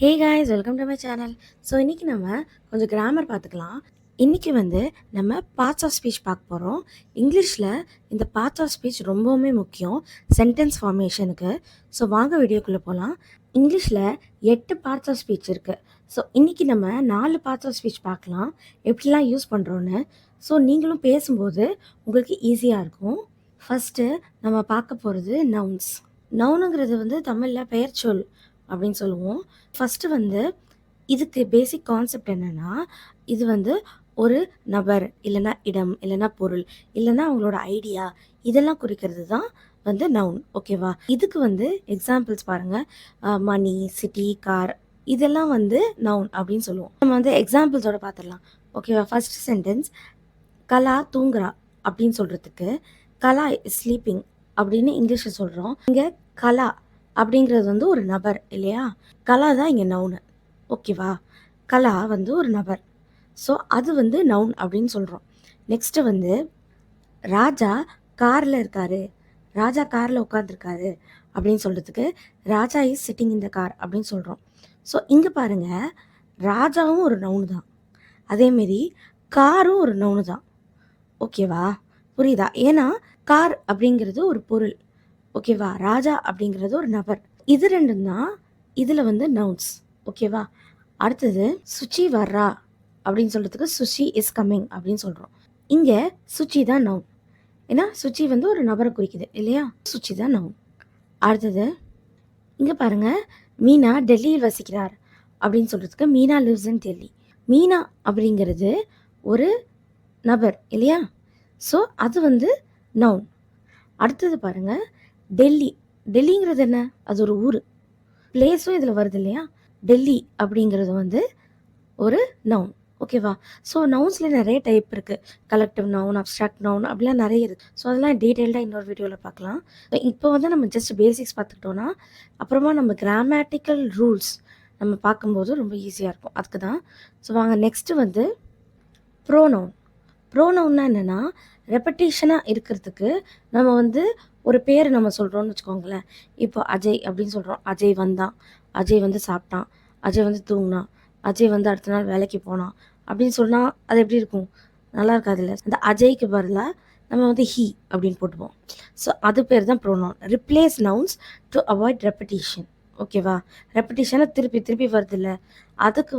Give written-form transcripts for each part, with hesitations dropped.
Hey guys, welcome to my channel. So இன்றைக்கி நம்ம கொஞ்சம் கிராமர் பார்த்துக்கலாம். இன்றைக்கி நம்ம பார்ட்ஸ் ஆஃப் ஸ்பீச் பார்க்க போகிறோம். இங்கிலீஷில் இந்த பார்ட்ஸ் ஆஃப் ஸ்பீச் ரொம்பவுமே முக்கியம் சென்டென்ஸ் ஃபார்மேஷனுக்கு. ஸோ வாங்க வீடியோக்குள்ளே போகலாம். இங்கிலீஷில் 8 பார்ட்ஸ் ஆஃப் ஸ்பீச் இருக்குது. ஸோ இன்றைக்கி நம்ம 4 பார்ட்ஸ் ஆஃப் ஸ்பீச் பார்க்கலாம், எப்படிலாம் யூஸ் பண்ணுறோன்னு. ஸோ நீங்களும் பேசும்போது உங்களுக்கு ஈஸியாக இருக்கும். ஃபஸ்ட்டு நம்ம பார்க்க போகிறது நவுன்ஸ். நவுனுங்கிறது தமிழில் பெயர்ச்சொல் அப்படின்னு சொல்லுவோம். ஃபஸ்ட்டு இதுக்கு பேசிக் கான்செப்ட் என்னென்னா, இது ஒரு நபர் இல்லைன்னா இடம் இல்லைன்னா பொருள் இல்லைன்னா அவங்களோட ஐடியா இதெல்லாம் குறிக்கிறது தான் நவுன். ஓகேவா? இதுக்கு எக்ஸாம்பிள்ஸ் பாருங்கள். மணி, சிட்டி, கார் இதெல்லாம் நவுன் அப்படின்னு சொல்லுவோம். நம்ம எக்ஸாம்பிள்ஸோட பார்த்துடலாம். ஓகேவா? ஃபர்ஸ்ட் சென்டென்ஸ், கலா தூங்குறா அப்படின்னு சொல்கிறதுக்கு கலா இஸ் ஸ்லீப்பிங் அப்படின்னு இங்கிலீஷில் சொல்கிறோம். இங்கே கலா அப்படிங்கிறது ஒரு நபர் இல்லையா? கலா தான் இங்கே நவுனு. ஓகேவா? கலா ஒரு நபர். ஸோ அது நவுன் அப்படின்னு சொல்கிறோம். நெக்ஸ்ட்டு ராஜா காரில் இருக்காரு, ராஜா காரில் உட்காந்துருக்காரு அப்படின்னு சொல்கிறதுக்கு Raja is sitting in the car அப்படின்னு சொல்கிறோம். ஸோ இங்கே பாருங்கள், ராஜாவும் ஒரு நவுனு தான், அதேமாரி காரும் ஒரு நவுனு தான். ஓகேவா? புரியுதா? ஏன்னா கார் அப்படிங்கிறது ஒரு பொருள். ஓகேவா? ராஜா அப்படிங்கிறது ஒரு நபர். இது ரெண்டும் தான் இதில் நவுன்ஸ். ஓகேவா? அடுத்தது சுச்சி வர்றா அப்படின்னு சொல்கிறதுக்கு சுச்சி இஸ் கம்மிங் அப்படின்னு சொல்கிறோம். இங்கே சுச்சி தான் நவுன். ஏன்னா சுச்சி ஒரு நபரை குறிக்குது இல்லையா? சுச்சி தான் நவுன். அடுத்தது இங்கே பாருங்கள், மீனா டெல்லியில் வசிக்கிறார் அப்படின்னு சொல்கிறதுக்கு மீனா லிவ்ஸ் இன் டெல்லி. மீனா அப்படிங்கிறது ஒரு நபர் இல்லையா? ஸோ அது நவுன். அடுத்தது பாருங்கள், டெல்லி. டெல்லிங்கிறது என்ன? அது ஒரு ஊர், பிளேஸும் இதில் வருது இல்லையா? டெல்லி அப்படிங்கிறது ஒரு நவுன். ஓகேவா? ஸோ நவுன்ஸில் நிறைய டைப் இருக்குது. கலெக்டிவ் நவுன், அப்ஸ்ட்ராக்ட் நவுன் அப்படிலாம் நிறைய இருக்குது. ஸோ அதெல்லாம் டீட்டெயில்டாக இன்னொரு வீடியோவில் பார்க்கலாம். இப்போ நம்ம ஜஸ்ட் பேசிக்ஸ் பார்த்துக்கிட்டோன்னா அப்புறமா நம்ம கிராமட்டிக்கல் ரூல்ஸ் நம்ம பார்க்கும்போது ரொம்ப ஈஸியாக இருக்கும். அதுக்கு தான். ஸோ வாங்க நெக்ஸ்ட்டு ப்ரோனவுன். ப்ரோனவுன்னா என்னென்னா, ரெப்படேஷனாக இருக்கிறதுக்கு நம்ம ஒரு பேர் நம்ம சொல்கிறோன்னு வச்சுக்கோங்களேன். இப்போ அஜய் அப்படின்னு சொல்கிறோம். அஜய் வந்தான், அஜய் சாப்பிட்டான், அஜய் தூங்கினான், அஜய் அடுத்த நாள் வேலைக்கு போனான் அப்படின்னு சொன்னால் அது எப்படி இருக்கும்? நல்லா இருக்காதுல்ல. அந்த அஜய்க்கு பதிலாக நம்ம ஹீ அப்படின்னு போட்டுப்போம். ஸோ அது பேர் தான் pronoun. Replace nouns to avoid repetition. ஓகேவா? ரெப்படேஷனாக திருப்பி திருப்பி வருது இல்லை, அதுக்கு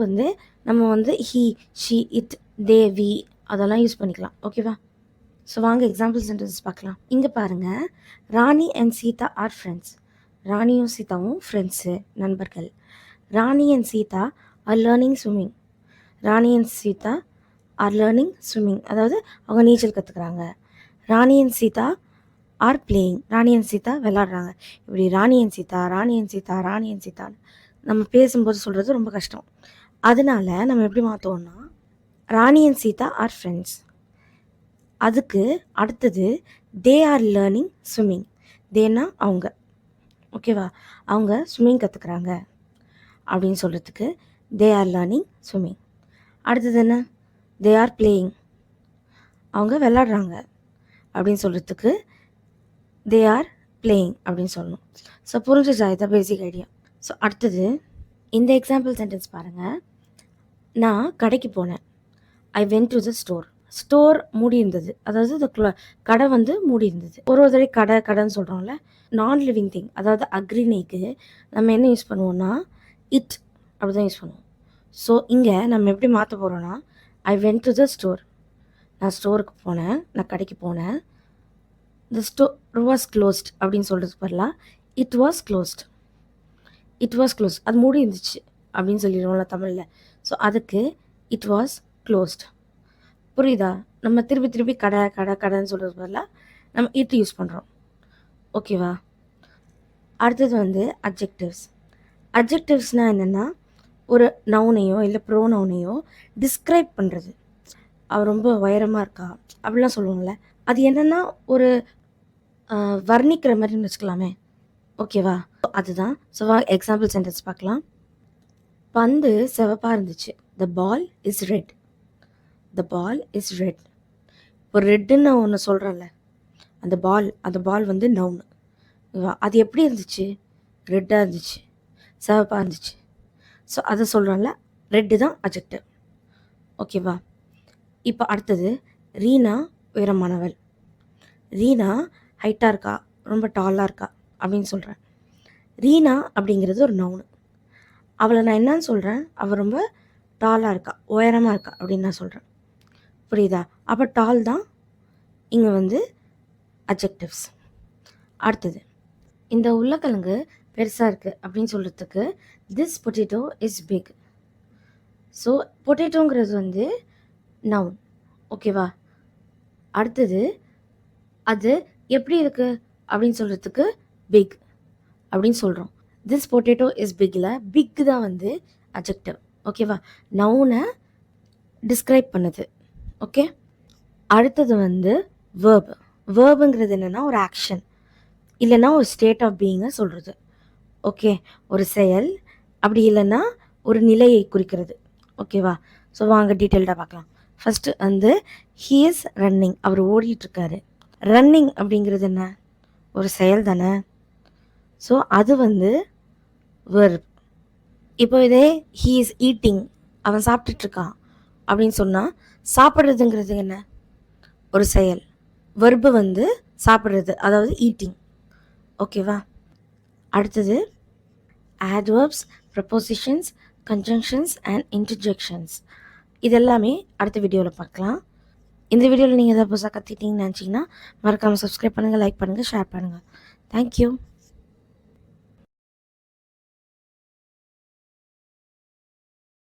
நம்ம he, she, it, they, we அதெல்லாம் யூஸ் பண்ணிக்கலாம். ஓகேவா? ஸோ வாங்க எக்ஸாம்பிள் சென்டென்சஸ் பார்க்கலாம். இங்கே பாருங்கள், Rani and Sita are friends. ராணியும் சீதாவும் ஃப்ரெண்ட்ஸு, நண்பர்கள். Rani and Sita are learning swimming. Rani and Sita are learning swimming, அதாவது அவங்க நீச்சல் கற்றுக்குறாங்க. Rani and Sita are playing. Rani and Sita விளாட்றாங்க. இப்படி ராணி and Sita, Rani and Sita, Rani and சீதான்னு நம்ம பேசும்போது சொல்கிறது ரொம்ப கஷ்டம். அதனால நம்ம எப்படி மாற்றுவோம்னா, Rani and Sita are friends. அதுக்கு அடுத்தது தே ஆர் லேர்னிங் ஸ்விம்மிங். தேனா அவங்க. ஓகேவா? அவங்க ஸ்விம்மிங் கற்றுக்குறாங்க அப்படின்னு சொல்கிறதுக்கு தே ஆர் லேர்னிங் ஸ்விம்மிங். அடுத்தது என்ன? They are playing. அவங்க விளாட்றாங்க அப்படின்னு சொல்கிறதுக்கு தே ஆர் பிளேயிங் அப்படின்னு சொல்லணும். ஸோ புரிஞ்சுச்சா? இதான் பேசிக் ஐடியா. ஸோ அடுத்தது இந்த எக்ஸாம்பிள் சென்டென்ஸ் பாருங்கள். நான் கடைக்கு போனேன். I went to the store. Store மூடி இருந்தது, அதாவது இந்த கடை மூடி இருந்தது. ஒரு தடவை கடைன்னு சொல்கிறோம்ல. நான் லிவிங் திங், அதாவது அக்ரினேக்கு நம்ம என்ன யூஸ் பண்ணுவோம்னா இட் அப்படி தான் யூஸ் பண்ணுவோம். ஸோ இங்கே நம்ம எப்படி மாற்ற போகிறோன்னா, I went to the store. நான் ஸ்டோருக்கு போனேன், நான் கடைக்கு போனேன். த ஸ்டோர் வாஸ் க்ளோஸ்ட் அப்படின்னு சொல்கிறது பதிலாக it was closed. It was closed, அது மூடி இருந்துச்சு அப்படின்னு சொல்லிடுவோம்ல தமிழில். ஸோ அதுக்கு இட் வாஸ் க்ளோஸ்ட். புரியுதா? நம்ம திருப்பி திருப்பி கடைன்னு சொல்கிறது பதிலாக நம்ம இட் யூஸ் பண்ணுறோம். ஓகேவா? அடுத்தது அட்ஜெக்டிவ்ஸ். அட்ஜெக்டிவ்ஸ்னால் என்னென்னா, ஒரு நவுனையோ இல்லை ப்ரோனவுனையோ டிஸ்கிரைப் பண்ணுறது. அவள் ரொம்ப உயரமாக இருக்கா அப்படிலாம் சொல்லுவோம்ல, அது என்னென்னா ஒரு வர்ணிக்கிற மாதிரின்னு வச்சுக்கலாமே. ஓகேவா? அதுதான். ஸோ எக்ஸாம்பிள் சென்டென்ஸ் பார்க்கலாம். பந்து சிவப்பாக இருந்துச்சு. The ball is red. The ball is red. இப்போ ரெட்டுன்னு நான் ஒன்று சொல்கிறேன்ல, அந்த பால் நவுனு. அது எப்படி இருந்துச்சு? ரெட்டாக இருந்துச்சு, சிவப்பாக இருந்துச்சு. ஸோ அதை சொல்கிறோம்ல, ரெட்டு தான் அட்ஜெக்டிவ். ஓகேவா? இப்போ அடுத்தது ரீனா உயரமானவள். ரீனா ஹைட்டாக இருக்கா, ரொம்ப டாலாக இருக்கா அப்படின்னு சொல்கிறேன். ரீனா அப்படிங்கிறது ஒரு நவுனு. அவளை நான் என்னன்னு சொல்கிறேன்? அவள் ரொம்ப டாலாக இருக்கா, உயரமாக இருக்கா அப்படின்னு நான் சொல்கிறேன். புரியுதா? அப்போ டால் தான் இங்கே வந்து அட்ஜெக்டிவ்ஸ். அடுத்தது, இந்த உருளைக்கிழங்கு பெருசாக இருக்குது அப்படின்னு சொல்கிறதுக்கு this potato is big. So பொட்டேட்டோங்கிறது வந்து நவுன். ஓகேவா? அடுத்தது, அது எப்படி இருக்குது அப்படின்னு சொல்கிறதுக்கு பிக் அப்படின்னு சொல்கிறோம். திஸ் பொட்டேட்டோ இஸ் பிக்கில் பிக் தான் வந்து அட்ஜெக்டிவ். ஓகேவா? நவுனை டிஸ்கிரைப் பண்ணுது. ஓகே, அடுத்தது வந்து வேர்ப். வேர்புங்கிறது என்னென்னா ஒரு ஆக்ஷன் இல்லைன்னா ஒரு ஸ்டேட் ஆஃப் பீயிங்கை சொல்கிறது. ஓகே, ஒரு செயல், அப்படி இல்லைன்னா ஒரு நிலையை குறிக்கிறது. ஓகேவா? ஸோ வாங்க டீட்டெயில்டாக பார்க்கலாம். ஃபஸ்ட்டு வந்து ஹீ இஸ் ரன்னிங், அவர் ஓடிட்டுருக்காரு. ரன்னிங் அப்படிங்கிறது என்ன? ஒரு செயல் தானே. ஸோ அது வந்து வெர்ப். இப்போ இதே ஹீ இஸ் ஈட்டிங், அவன் சாப்பிட்டுட்ருக்கான் அப்படின்னு சொன்னால் சாப்பிட்றதுங்கிறது என்ன? ஒரு செயல். வெர்பு வந்து சாப்பிட்றது, அதாவது ஈட்டிங். ஓகேவா? அடுத்தது adverbs, prepositions, conjunctions and interjections. இதெல்லாமே அடுத்த வீடியோவில் பார்க்கலாம். இந்த வீடியோவில் நீங்கள் எதாவது புதுசாக கற்றுக்கிட்டீங்கன்னு நினச்சிங்கன்னா மறக்காமல் சப்ஸ்கிரைப் பண்ணுங்கள், லைக் பண்ணுங்கள், ஷேர் பண்ணுங்கள். தேங்க்யூ.